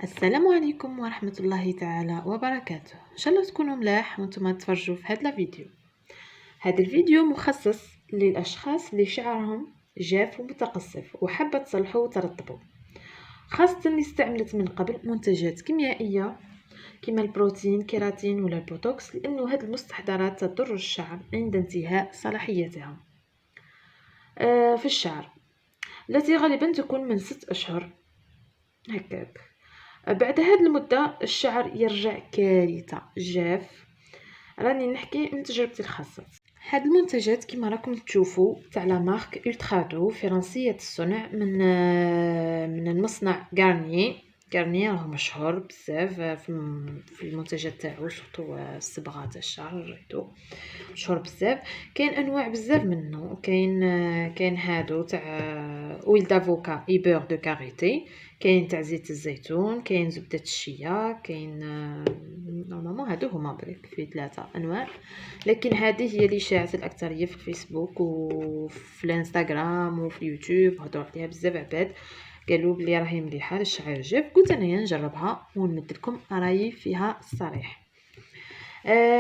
السلام عليكم ورحمة الله تعالى وبركاته. ان شاء الله تكونوا ملاح وانتم تفرجوا في هذا الفيديو. هذا الفيديو مخصص للاشخاص اللي شعرهم جاف ومتقصف وحابه تصلحوا وترطبوا، خاصه اللي استعملت من قبل منتجات كيميائيه كما البروتين كيراتين ولا البوتوكس، لانه هذه المستحضرات تضر الشعر عند انتهاء صلاحيتها في الشعر، التي غالبا تكون من 6 أشهر هكاك. بعد هذه المدة الشعر يرجع كارثة جاف. راني نحكي من تجربتي الخاصة. هاد المنتجات كما راكم تشوفوا تاع لا مارك الترادو فرنسية الصنع من المصنع غارنيي راه مشهور بزاف في المنتجات تاعو، سورتو الصبغه تاع الشعر ريتو مشهور بزاف. كاين انواع بزاف منه، كاين هادو تاع اويل دافوكا اي بور دو كاريتي، كاين تاع زيت الزيتون، كاين زبده الشيا، كاين نورمالمون هادو هما بريك في 3 انواع، لكن هذه هي اللي شاعت الاكثريه في الفيسبوك وفي الانستغرام وفي اليوتيوب. هضروا عليها بزاف عباد قالوا بلي راهي مليحه للشعر الجاف، قلت انايا نجربها ونمد لكم رايي فيها الصريح.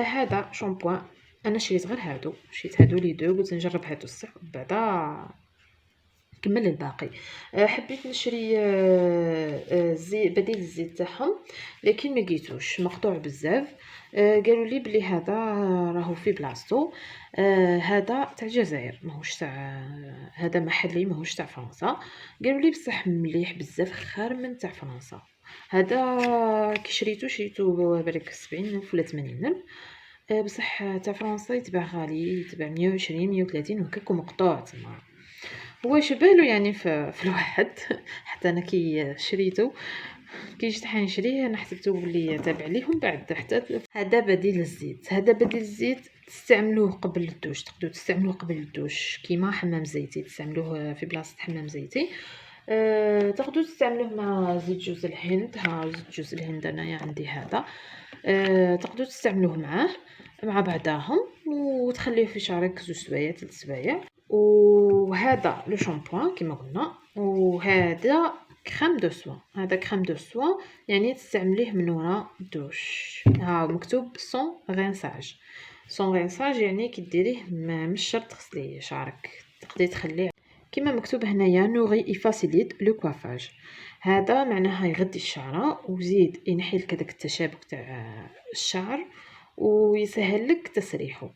هذا شامبوان انا شريت غير هادو، شريت هادو لي دو، قلت نجرب هادو الصح بعدا كمل الباقي. حبيت نشري بديل الزيت تاعهم، لكن ما لقيتوش مقطوع بزاف. قالوا لي بلي هذا راهو في بلاصتو. هذا تاع الجزائر ماهوش تاع، هذا محلي ماهوش تاع فرنسا. قالوا لي بصح مليح بزاف خير من تاع فرنسا. هذا كي شريتو بالك 70 ألف ولا 80 ألف. بصح تاع فرنسا يتباع غالي، يتباع 120 130 وهكاك مقطوع تما. هو شبهلو يعني في الواحد حتى انا كي شريته كي جيت حنشريه انا حسبته بلي تابع ليهم بعد حتى هذا بديل الزيت. هذا بديل الزيت تستعملوه قبل الدوش، تقدروا تستعملوه قبل الدوش كيما حمام زيتي، تستعملوه في بلاصه حمام زيتي. تقدروا تستعملوه مع زيت جوز الهند. زيت جوز الهند انايا عندي هذا. تقدروا تستعملوه مع بعضاهم وتخليه في شعرك 2 سوايع 3 سوايع. وهذا لو شامبوان كما قلنا، وهذا كريم دو سوان. هذا كريم دو سوان يعني تستعمليه من وراء الدوش. مكتوب سون غينساج. سون غينساج يعني كي ديريه مش شرط تغسلي شعرك، تقدري تخليه كما مكتوب هنايا نوغي يفاسيليت لو كوافاج. هذا معناها يغذي الشعره ويزيد ينحي لك هذاك التشابك تاع الشعر ويسهل لك تسريحه.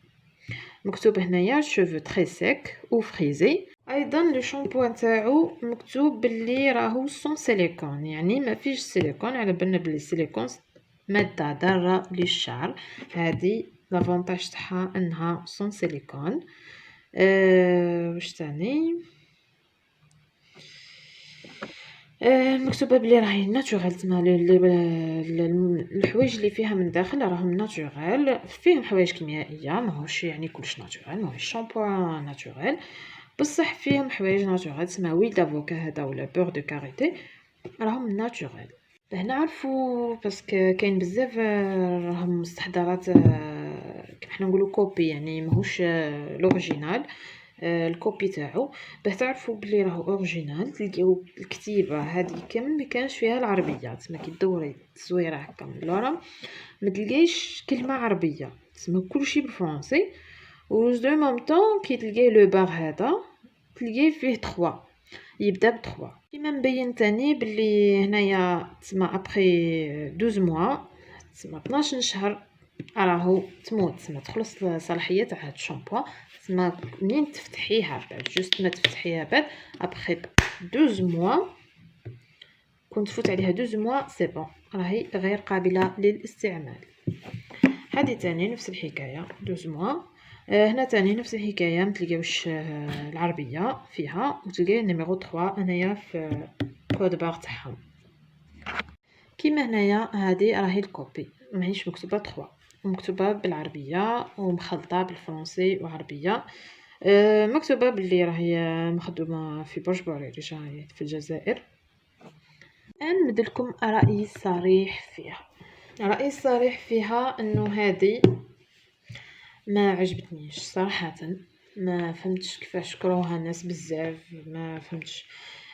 مكتوب هنايا شوفو تري سيك او فريزي. ايضا لو شامبو تاعو مكتوب باللي راهو سون سيليكون، يعني ما فيش سيليكون، على بالنا بلي السيليكون ماده ضاره للشعر. هذه لافونتاج تاعها انها سون سيليكون. واش تاني مكتوبه بلي راهي ناتوريل، تما الحوايج اللي فيها من داخل راهم ناتوريل، فيهم حوايج كيميائيه ماهوش يعني كلش ناتوريل، ماهوش شامبو ناتوريل بصح فيهم حوايج ناتوريل، تسمى ويل دافوكا هذا ولا بور دو كاريتي راهم ناتوريل. هنا عرفوا باسكو كاين بزاف راهم مستحضرات كيف حنا نقولوا كوبي، يعني ماهوش لوريجينال. الكوبي تاعو باه تعرفوا بلي راهو اوريجينال. تلقاو الكتيبه هذه كامل ما كانش فيها العربيه، تسمى كي تدوري التصويره هكا من اللورا ما تلقايش كلمه عربيه، تسمى كلشي بالفرنسي. و دو ميم طون كي تلقاي لو بار هذا تلقاي فيه 3 يبدا ب 3 كيما مبين تاني بلي هنايا تسمى ابري 12 موا، تسمى 12 شهر راهو تموت، تسمى تخلص الصلاحيه تاع هاد الشامبو. تسمى منين تفتحيها بعد جوست ما تفتحيها بعد ابري 12 موا كنت تفوت عليها 12 موا سي بون راهي غير قابله للاستعمال. هذه تاني نفس الحكايه 12 موا. هنا تاني نفس الحكايه متلقاوش العربيه فيها، وتلقاي النيميرو 3 هنايا في كود بار تاعهم كيما هنايا. هذه راهي الكوبي ماهيش مكتوبه 3 ومكتوبه بالعربيه ومخلطه بالفرنسي وعربيه. مكتوبه باللي راهي مخدومه في برج بوريريج في الجزائر. الان ندلكم رايي الصريح فيها. رأيي الصريح فيها انه هذه ما عجبتنيش صراحه، ما فهمتش كيفاش كروها الناس بزاف، ما فهمتش.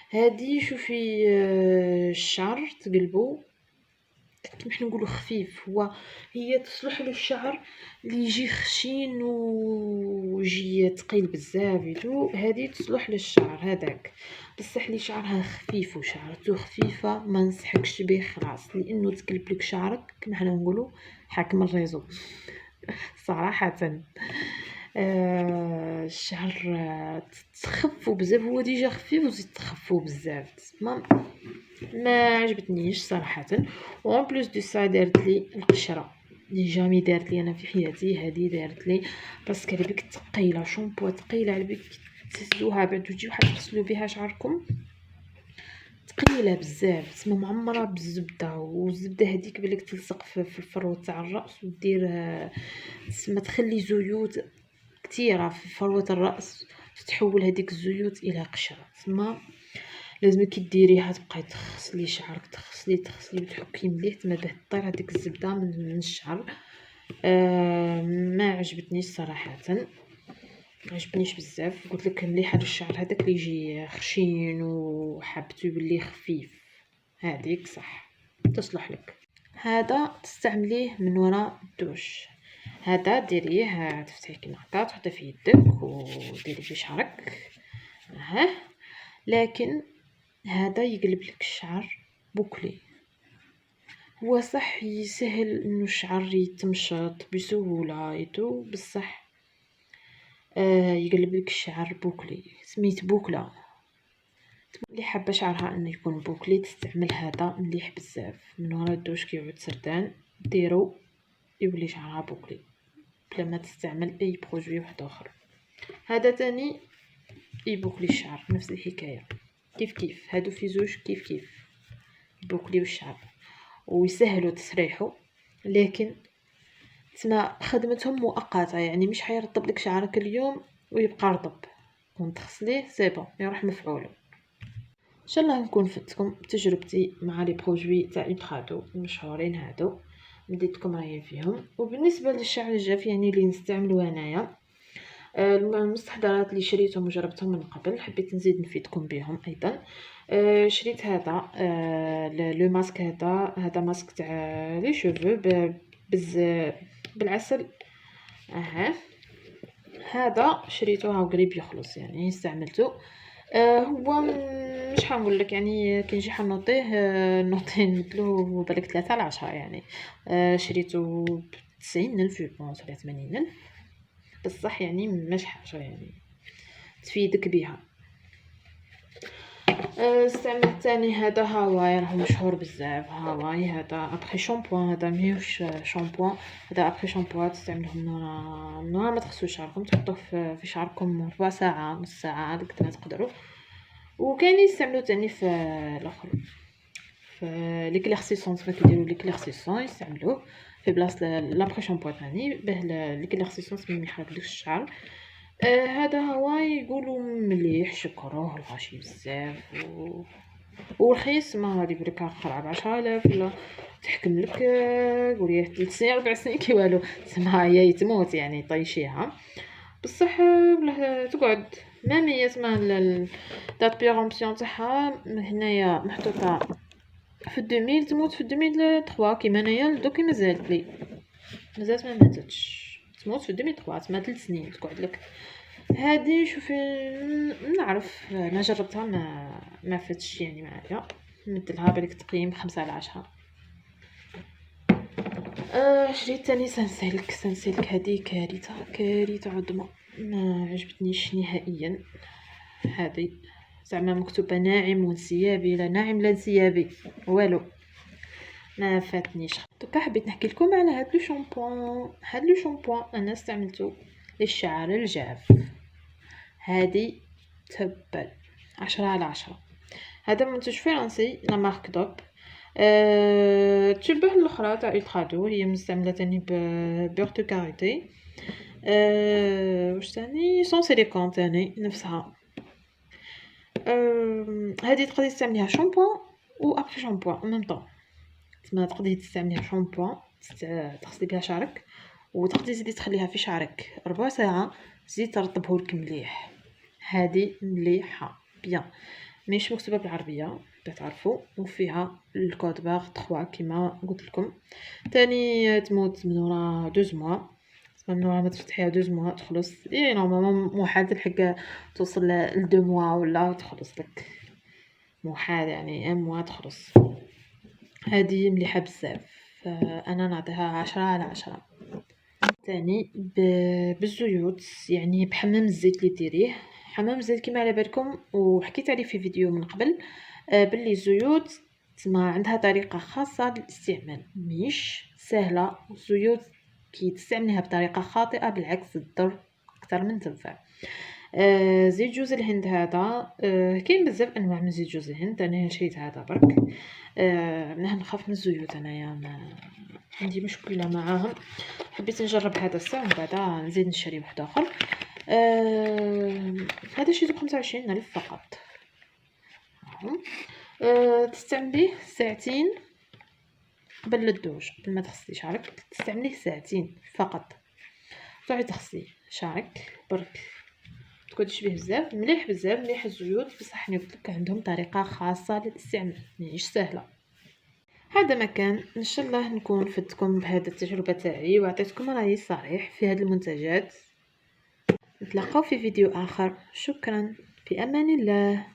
هذه شوفي الشعر تقلبو كيما حنا نقولوا خفيف. هي تصلح للشعر اللي يجي خشين ويجي ثقيل بزاف يدو، هذه تصلح للشعر هذاك. بصح اللي شعرها خفيف وشعرته خفيفه ما نصحكش به خلاص، لانه تقلب لك شعرك كما حنا نقولوا حاكم الريزو. صراحه الشعر تخفو بزاف، هو ديجا خفيف وزيد تخفو بزاف، ما عجبتنيش صراحه. وان بلوس دو سا دارت لي القشره اللي جامي دارت لي انا في حياتي، هذه دارت لي باسكو على بالك ثقيله، شامبو ثقيله، على بالك تهزوها بعد وتجيو حتى تغسلوا بها شعركم ثقيله بزاف، تسمى معمره بالزبده، والزبده هذيك بالك تلصق في الفروه تاع الراس ودير تسمى تخلي زيوت كثيره في فروه الراس، تتحول هذيك الزيوت الى قشره. تسمى لازم كي ديريها تبقاي تغسلي شعرك، تغسلي وتحكي مليح تما باه طير هذيك الزبده من الشعر. ما عجبتنيش صراحه، ما عجبنيش بزاف. قلت لك مليح هذا الشعر هذاك اللي يجي خشين وحبتو يولي خفيف، هذيك صح تصلح لك. هذا تستعمليه من وراء الدوش، هذا ديريه تفتحيه كيما هكا، تحطيه في يدك وديري في شعرك. لكن هذا يقلب لك الشعر بوكلي. هو صح يسهل انه الشعر يتمشط بسهوله يتو، بصح يقلب لك الشعر بوكلي، سميت بوكله. اللي حابه شعرها انه يكون بوكلي تستعمل هذا مليح بزاف من وراء الدوش كيعود سردان، ديرو يولي شعرها بوكلي بلا ما تستعمل اي بروجوي واحد اخر. هذا تاني يبوكلي الشعر نفس الحكايه، كيف هادو في زوج كيف يبوكليو الشعر ويسهلوا تسريحه، لكن تسمى خدمتهم مؤقته، يعني مش حيرطب لك شعرك اليوم ويبقى رطب، كون تغسليه سي بون يروح مفعوله. ان شاء الله نكون فدتكم بتجربتي مع لي بروجوي تاع الترادو المشهورين هادو، نديتكم رايي فيهم. وبالنسبه للشعر الجاف يعني اللي نستعملو هنايا، المستحضرات اللي شريتهم وجربتهم من قبل حبيت نزيد نفيدكم بهم ايضا. شريت هذا لو ماسك، هذا ماسك تاع لي شوفو بالعسل. هذا شريته هاو قريب يخلص، يعني استعملته. هو مش حنقول لك يعني كي نجي حنوطيه نوطيه نمدلو بالك 3 على 10 يعني. شريته ب90,000 جوبونس ولا 80,000، بصح يعني مش حاجه يعني تفيدك بها. استعملت تاني هذا هاواي، راه مشهور بزاف هاواي. هذا ابخي شامبوان، هذا ماهوش شامبوان، هذا ابخي شامبوان تستعملوه من نهار ما تغسلوا شعركم، تحطوه في شعركم ربع ساعه نص ساعه قد ما تقدروا. وكاين يستعملوه تاني في الاخر في ليكليرسيسونس، كيديروا ليكليرسيسون يستعملوه في بلاصه لابخي شامبوان ثاني باه ليكليرسيسونس ما يحرقلكش الشعر. هذا هواي يقولوا مليح، شكروه الغاشي بزاف ورخيص، ما غادي يقولك خرع ب10,000 ولا تحكم لك قولي 3 سنين 4 سنين كي والو، تسمى هي تموت يعني طيشيها. بصح ولا تقعد مامية تسمى دات بيغومبسيون تاعها هنايا محطوطه في 2000 تموت في 2003 كيما انايا دوكي مازالت لي مازالت ما ماتتش، تموت في 2003 تما 3 سنين تقعد لك. هذه شوفي نعرف انا جربتها ما فاتش يعني معايا، مدلها بالك تقييم 5 على 10. شريت تاني سانسيلك هذه كارثه عظمى، ما عجبتنيش نهائيا. هذه زعما مكتوبه ناعم وانسيابي، لا ناعم لا انسيابي والو، ما فاتنيش. دوكا حبيت نحكي لكم على هذا لو شامبوان انا استعملته للشعر الجاف. هذه تبل 10 على 10. هذا منتج فرنسي لا مارك دوب، تشبه الاخرى تاع الترادو، هي مستعمله تاني بورتو كاريتي. واش تاني سون سيليكون تاني نفسها. هذه تقدري تستعمليها شامبوان و ابري شامبوان ميم طون، تما تقدري تستعمليها شامبوان تغسلي بها شعرك، وتقدري تزيدي تخليها في شعرك ربع ساعه زيد ترطبه لك مليح. هذه مليحه بيان، مش مكتوبه بالعربيه تعرفوا، وفيها الكود باغ 3 كما قلت لكم. تاني تموت من ورا 2 موا، من ورا ما تفتحيها 2 موا تخلص. نورمالمون محال تلحق توصل ل 2 موا ولا تخلص لك، محال يعني 1 موا تخلص. هذه مليحه بزاف، انا نعطيها 10/10. تاني بالزيوت، يعني بحمام الزيت اللي ديريه. حمام الزيت كما على بالكم وحكيت عليه في فيديو من قبل، باللي الزيوت تما عندها طريقه خاصه للاستعمال، مش سهله. الزيوت كي تستعمليها بطريقه خاطئه بالعكس تضر اكثر من تنفع. زيت جوز الهند هذا، كاين بزاف انواع من زيت جوز الهند، انا شريت هذا برك. نخاف من الزيوت انايا، ما عندي مشكله معاهم. حبيت نجرب هذا الساعه ومن بعد نزيد نشري واحد اخر. هذا شريته ب25 ألف فقط. تستعمليه ساعتين قبل الدوش، قبل ما تغسلي شعرك تستعمليه ساعتين فقط. تروحي تغسلي شعرك برك، تكونش به بزاف، مليح بزاف مليح الزيوت، بصح قلت لك عندهم طريقه خاصه للاستعمال ماهيش سهله. هذا ما كان، ان شاء الله نكون فدتكم بهذا التجربه تاعي وعطيتكم رايي صريح في هذه المنتجات. نتلاقاو في فيديو اخر، شكرا، في امان الله.